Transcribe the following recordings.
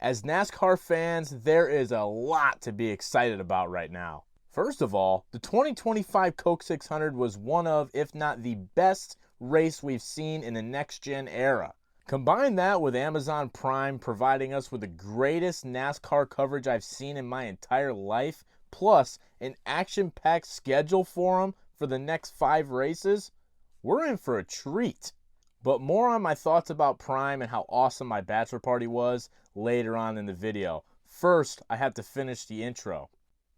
As NASCAR fans, there is a lot to be excited about right now. First of all, the 2025 Coke 600 was one of, if not the best race we've seen in the next-gen era. Combine that with Amazon Prime providing us with the greatest NASCAR coverage I've seen in my entire life, plus an action-packed schedule for them for the next 5 races, we're in for a treat. But more on my thoughts about Prime and how awesome my bachelor party was later on in the video. First, I have to finish the intro.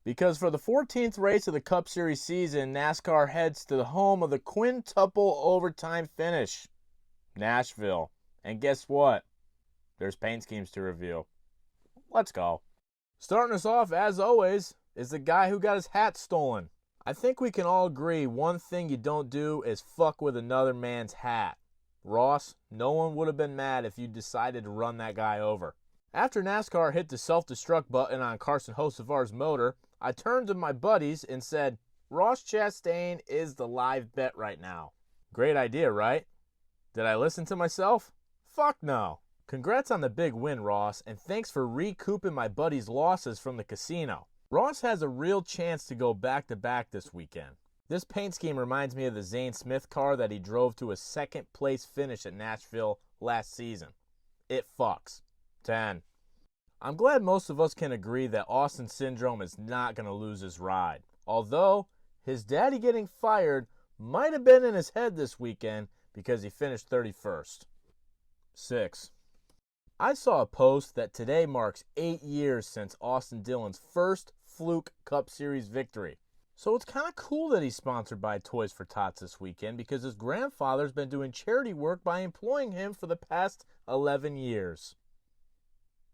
Because for the 14th race of the Cup Series season, NASCAR heads to the home of the quintuple overtime finish, Nashville. And guess what? There's paint schemes to review. Let's go. Starting us off, as always, is the guy who got his hat stolen. I think we can all agree one thing you don't do is fuck with another man's hat. Ross, no one would have been mad if you decided to run that guy over. After NASCAR hit the self-destruct button on Carson Hocevar's motor, I turned to my buddies and said, Ross Chastain is the live bet right now. Great idea, right? Did I listen to myself? Fuck no. Congrats on the big win, Ross, and thanks for recouping my buddy's losses from the casino. Ross has a real chance to go back-to-back this weekend. This paint scheme reminds me of the Zane Smith car that he drove to a second-place finish at Nashville last season. It fucks. 10. I'm glad most of us can agree that Austin Syndrome is not going to lose his ride. Although, his daddy getting fired might have been in his head this weekend because he finished 31st. 6. I saw a post that today marks 8 years since Austin Dillon's first Fluke Cup Series victory. So it's kind of cool that he's sponsored by Toys for Tots this weekend because his grandfather's been doing charity work by employing him for the past 11 years.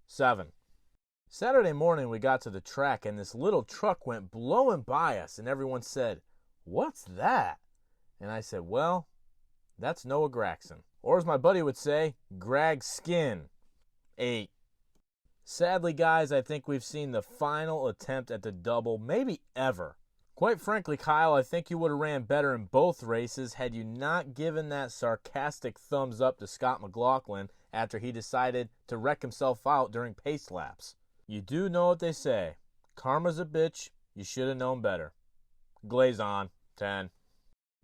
7. Saturday morning we got to the track and this little truck went blowing by us and everyone said, "What's that?" And I said, well, that's Noah Gragson. Or as my buddy would say, Grag Skin. 8. Sadly, guys, I think we've seen the final attempt at the double, maybe ever. Quite frankly, Kyle, I think you would have ran better in both races had you not given that sarcastic thumbs up to Scott McLaughlin after he decided to wreck himself out during pace laps. You do know what they say. Karma's a bitch. You should have known better. Glaze on. 10.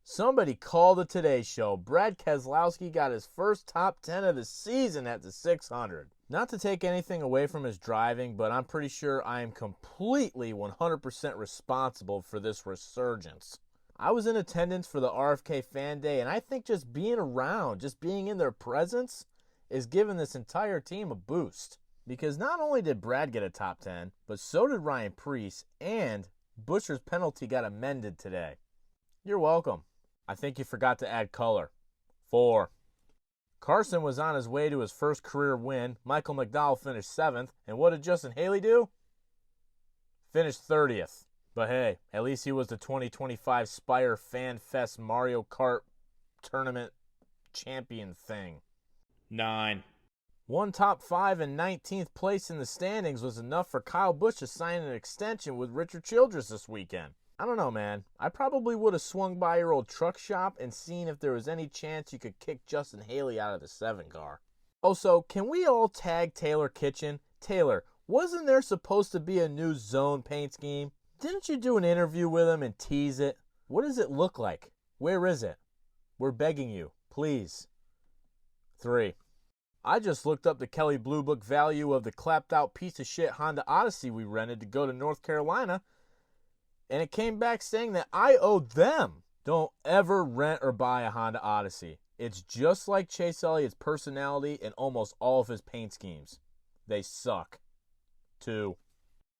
Somebody called the Today Show. Brad Keselowski got his first top 10 of the season at the 600. Not to take anything away from his driving, but I'm pretty sure I am completely 100% responsible for this resurgence. I was in attendance for the RFK Fan Day, and I think just being around, just being in their presence, is giving this entire team a boost. Because not only did Brad get a top 10, but so did Ryan Preece, and Buescher's penalty got amended today. You're welcome. I think you forgot to add color. 4. Carson was on his way to his first career win. Michael McDowell finished 7th. And what did Justin Haley do? Finished 30th. But hey, at least he was the 2025 Spire Fan Fest Mario Kart Tournament champion thing. 9. One top 5 and 19th place in the standings was enough for Kyle Busch to sign an extension with Richard Childress this weekend. I don't know, man. I probably would have swung by your old truck shop and seen if there was any chance you could kick Justin Haley out of the 7 car. Also, can we all tag Taylor Kitchen? Taylor, wasn't there supposed to be a new zone paint scheme? Didn't you do an interview with him and tease it? What does it look like? Where is it? We're begging you, please. 3. I just looked up the Kelley Blue Book value of the clapped out piece of shit Honda Odyssey we rented to go to North Carolina, and it came back saying that I owed them. Don't ever rent or buy a Honda Odyssey. It's just like Chase Elliott's personality and almost all of his paint schemes. They suck. 2.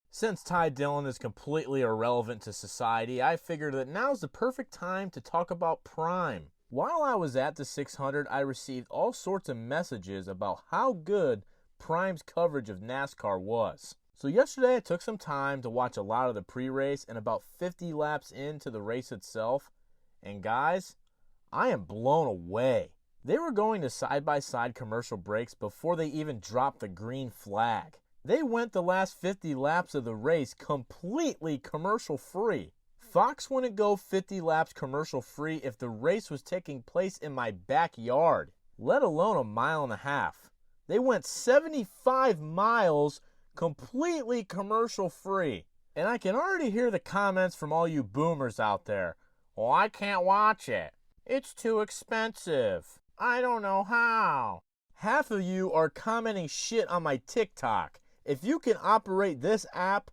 Since Ty Dillon is completely irrelevant to society, I figured that now's the perfect time to talk about Prime. While I was at the 600, I received all sorts of messages about how good Prime's coverage of NASCAR was. So yesterday I took some time to watch a lot of the pre-race and about 50 laps into the race itself. And guys, I am blown away. They were going to side-by-side commercial breaks before they even dropped the green flag. They went the last 50 laps of the race completely commercial-free. Fox wouldn't go 50 laps commercial-free if the race was taking place in my backyard, let alone a mile and a half. They went 75 miles completely commercial free. And I can already hear the comments from all you boomers out there. Well, I can't watch it. It's too expensive. I don't know how. Half of you are commenting shit on my TikTok. If you can operate this app,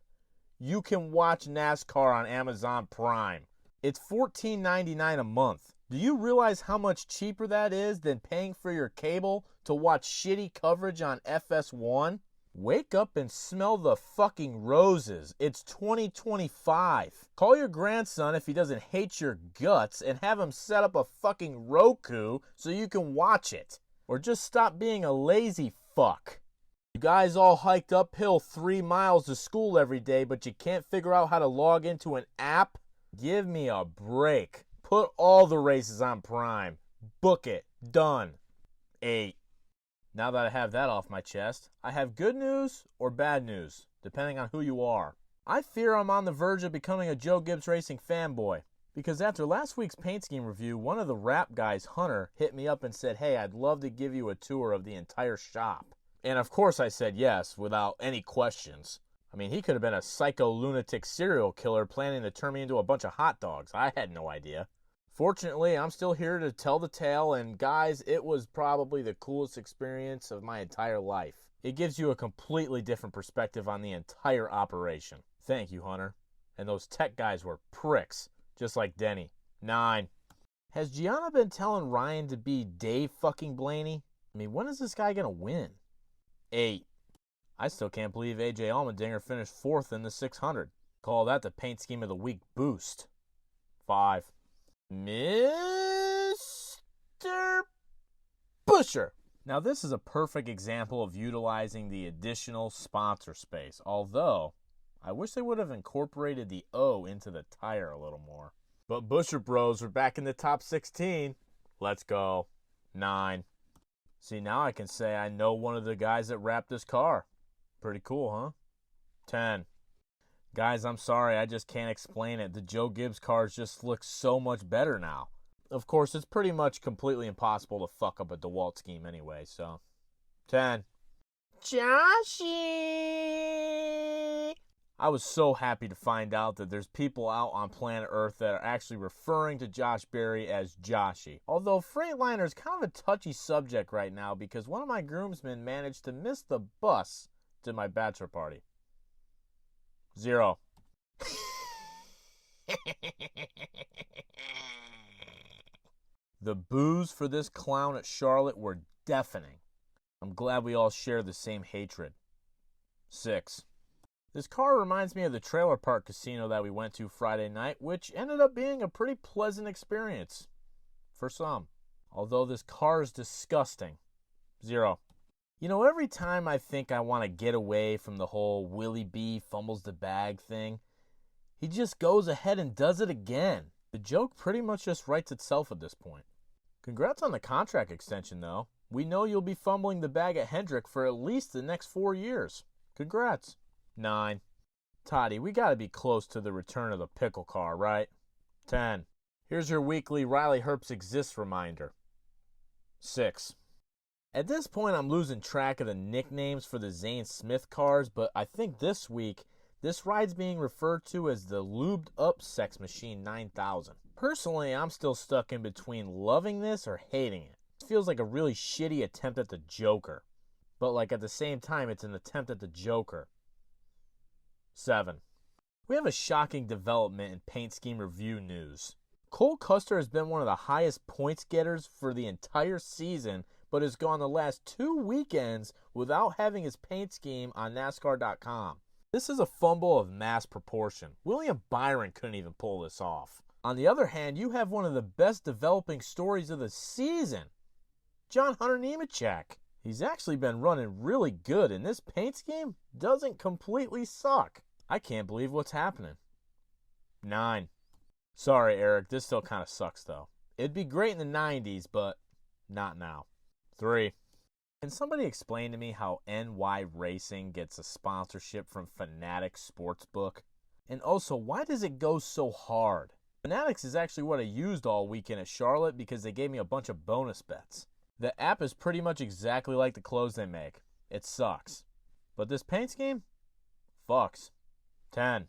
you can watch NASCAR on Amazon Prime. It's $14.99 a month. Do you realize how much cheaper that is than paying for your cable to watch shitty coverage on FS1? Wake up and smell the fucking roses. It's 2025. Call your grandson if he doesn't hate your guts and have him set up a fucking Roku so you can watch it. Or just stop being a lazy fuck. You guys all hiked uphill 3 miles to school every day, but you can't figure out how to log into an app? Give me a break. Put all the races on Prime. Book it. Done. 8. Now that I have that off my chest, I have good news or bad news, depending on who you are. I fear I'm on the verge of becoming a Joe Gibbs Racing fanboy, because after last week's paint scheme review, one of the rap guys, Hunter, hit me up and said, hey, I'd love to give you a tour of the entire shop. And of course I said yes, without any questions. I mean, he could have been a psycho lunatic serial killer planning to turn me into a bunch of hot dogs. I had no idea. Fortunately, I'm still here to tell the tale, and guys, it was probably the coolest experience of my entire life. It gives you a completely different perspective on the entire operation. Thank you, Hunter. And those tech guys were pricks, just like Denny. 9. Has Gianna been telling Ryan to be Dave fucking Blaney? I mean, when is this guy gonna win? 8. I still can't believe AJ Allmendinger finished 4th in the 600. Call that the paint scheme of the week boost. 5. Mr. Busher. Now this is a perfect example of utilizing the additional sponsor space, although I wish they would have incorporated the O into the tire a little more. But Busher Bros are back in the top 16. Let's go. 9. See, now I can say I know one of the guys that wrapped this car. Pretty cool, huh? 10. Guys, I'm sorry, I just can't explain it. The Joe Gibbs cars just look so much better now. Of course, it's pretty much completely impossible to fuck up a DeWalt scheme anyway, so. 10. Joshy! I was so happy to find out that there's people out on planet Earth that are actually referring to Josh Berry as Joshy. Although Freightliner is kind of a touchy subject right now because one of my groomsmen managed to miss the bus to my bachelor party. 0. The boos for this clown at Charlotte were deafening. I'm glad we all share the same hatred. 6. This car reminds me of the trailer park casino that we went to Friday night, which ended up being a pretty pleasant experience. For some. Although this car is disgusting. 0. You know, every time I think I want to get away from the whole Willie B fumbles the bag thing, he just goes ahead and does it again. The joke pretty much just writes itself at this point. Congrats on the contract extension, though. We know you'll be fumbling the bag at Hendrick for at least the next 4 years. Congrats. 9. Toddy, we gotta be close to the return of the pickle car, right? 10. Here's your weekly Riley Herbst exists reminder. 6. At this point, I'm losing track of the nicknames for the Zane Smith cars, but I think this week, this ride's being referred to as the Lubed Up Sex Machine 9000. Personally, I'm still stuck in between loving this or hating it. It feels like a really shitty attempt at the Joker. But like at the same time, it's an attempt at the Joker. 7. We have a shocking development in paint scheme review news. Cole Custer has been one of the highest points getters for the entire season, but has gone the last 2 weekends without having his paint scheme on NASCAR.com. This is a fumble of mass proportion. William Byron couldn't even pull this off. On the other hand, you have one of the best developing stories of the season, John Hunter Nemechek. He's actually been running really good, and this paint scheme doesn't completely suck. I can't believe what's happening. 9. Sorry, Eric, this still kind of sucks, though. It'd be great in the 90s, but not now. 3. Can somebody explain to me how NY Racing gets a sponsorship from Fanatics Sportsbook? And also, why does it go so hard? Fanatics is actually what I used all weekend at Charlotte because they gave me a bunch of bonus bets. The app is pretty much exactly like the clothes they make. It sucks. But this paint scheme? Fucks. 10.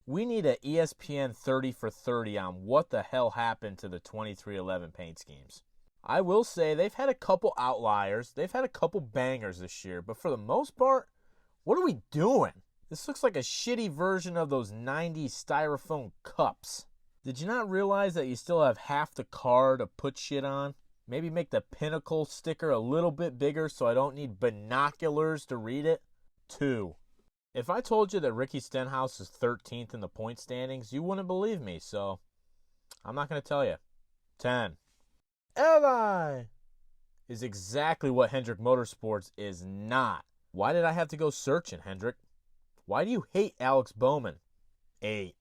We need a ESPN 30 for 30 on what the hell happened to the 2311 paint schemes. I will say they've had a couple outliers. They've had a couple bangers this year. But for the most part, what are we doing? This looks like a shitty version of those 90s styrofoam cups. Did you not realize that you still have half the car to put shit on? Maybe make the pinnacle sticker a little bit bigger so I don't need binoculars to read it. 2. If I told you that Ricky Stenhouse is 13th in the point standings, you wouldn't believe me, so I'm not going to tell you. 10. Eli is exactly what Hendrick Motorsports is not. Why did I have to go searching, Hendrick? Why do you hate Alex Bowman? 8.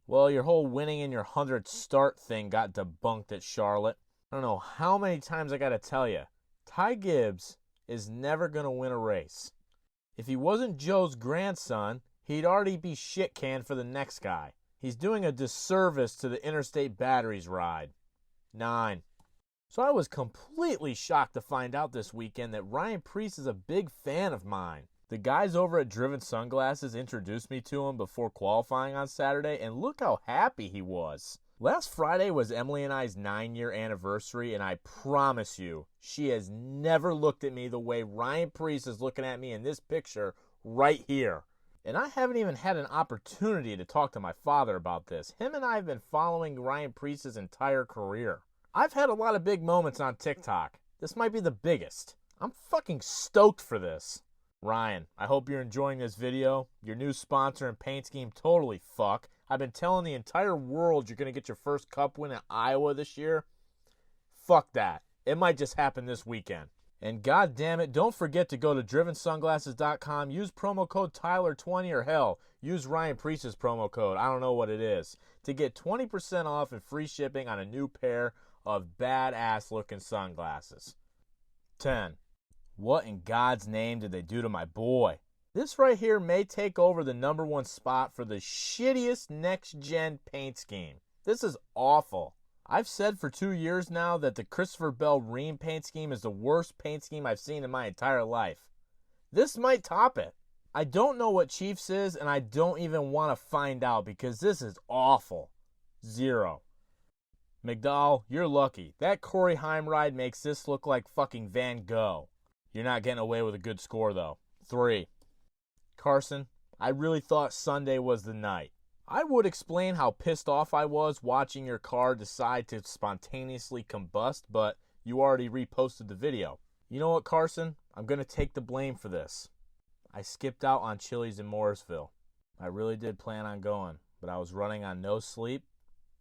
Well, your whole winning in your 100th start thing got debunked at Charlotte. I don't know how many times I got to tell you. Ty Gibbs is never going to win a race. If he wasn't Joe's grandson, he'd already be shit-canned for the next guy. He's doing a disservice to the Interstate Batteries ride. 9. So I was completely shocked to find out this weekend that Ryan Preece is a big fan of mine. The guys over at Driven Sunglasses introduced me to him before qualifying on Saturday, and look how happy he was. Last Friday was Emily and I's 9-year anniversary, and I promise you, she has never looked at me the way Ryan Preece is looking at me in this picture right here. And I haven't even had an opportunity to talk to my father about this. Him and I have been following Ryan Preece's entire career. I've had a lot of big moments on TikTok. This might be the biggest. I'm fucking stoked for this. Ryan, I hope you're enjoying this video. Your new sponsor and paint scheme totally fuck. I've been telling the entire world you're going to get your first cup win at Iowa this year. Fuck that. It might just happen this weekend. And god damn it, don't forget to go to drivensunglasses.com, use promo code Tyler20, or hell, use Ryan Preece's promo code, I don't know what it is, to get 20% off and free shipping on a new pair of badass looking sunglasses. 10. What in God's name did they do to my boy? This right here may take over the #1 spot for the shittiest next-gen paint scheme. This is awful. I've said for 2 years now that the Christopher Bell Ream paint scheme is the worst paint scheme I've seen in my entire life. This might top it. I don't know what Chiefs is, and I don't even want to find out because this is awful. 0. McDowell, you're lucky. That Corey Heim ride makes this look like fucking Van Gogh. You're not getting away with a good score, though. 3. Carson, I really thought Sunday was the night. I would explain how pissed off I was watching your car decide to spontaneously combust, but you already reposted the video. You know what, Carson? I'm going to take the blame for this. I skipped out on Chili's in Morrisville. I really did plan on going, but I was running on no sleep,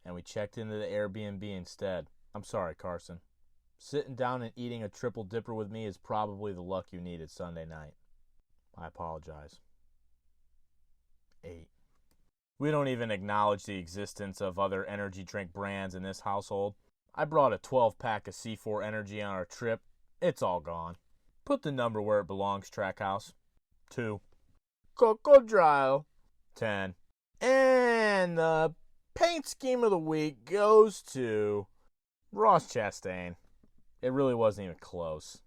and we checked into the Airbnb instead. I'm sorry, Carson. Sitting down and eating a triple dipper with me is probably the luck you needed Sunday night. I apologize. 8. We don't even acknowledge the existence of other energy drink brands in this household. I brought a 12-pack of C4 Energy on our trip. It's all gone. Put the number where it belongs, Trackhouse. 2. Crocodile. 10. And the paint scheme of the week goes to Ross Chastain. It really wasn't even close.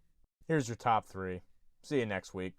Here's your top 3. See you next week.